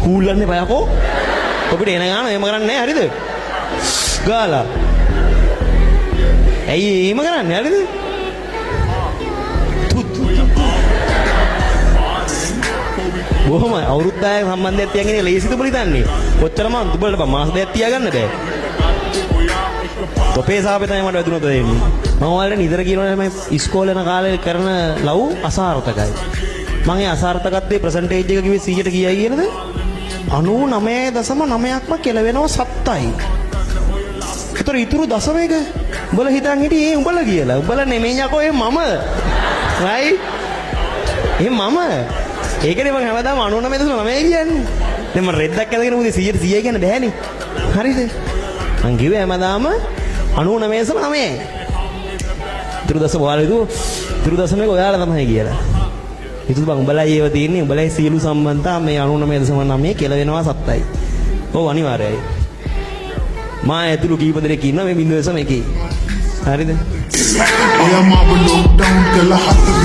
කූල්ලන්නේ බයකෝ. ඔබට එන ගාන එහෙම කරන්නේ නැහැ හරිද? ගාලා. ඇයි එහෙම කරන්නේ හරිද? බොහොම අවුරුද්දායක සම්බන්ධයක් තියාගෙන ලේසිද ඔබ හිතන්නේ? කොච්චරම උඹලට මාස දෙකක් තියාගන්න බෑ. තොපේ සාපේ තමයි මට වැදුනොත් දෙන්නේ. මම ඔයාලට නිතර කියනවා මම ඉස්කෝලේ යන කාලේ කරන ලව් අසාර්ථකයි. මම ඒ අසාර්ථකත්වයේ ප්‍රසන්ටේජ් එක කිව්වේ 100ට කීයයි කියලාද? 99.9ක්ම කෙලවෙනවා 7යි. ඒතර ඊතුරු දශමයක උඹලා හිතන් හිටියේ උඹලා කියලා. උඹලා නෙමෙයි යකෝ ඒ මම. right? ඒ මම. ඒකනේ මම හැමදාම 99.9 කියන්නේ. දැන් මම රෙද්දක් ඇදගෙන මුදේ 100ට 100යි කියන්න බෑනේ. හරිද? මං කිව්වේ හැමදාම 99.9යි. ඊතුරු දශම ඔයාලා ඔයාලා තමයි කියලා. itu bang උඹලා ඒව තියෙන්නේ උඹලා සියලු සම්බන්ධතා මේ 99.9 කියලා වෙනවා 7යි. ඔව් අනිවාර්යයි. මා ඇතුළු කීප දෙනෙක් ඉන්නවා මේ 0.1. හරිද? ඔයා මාව ලොක්ඩවුන් කළා හත්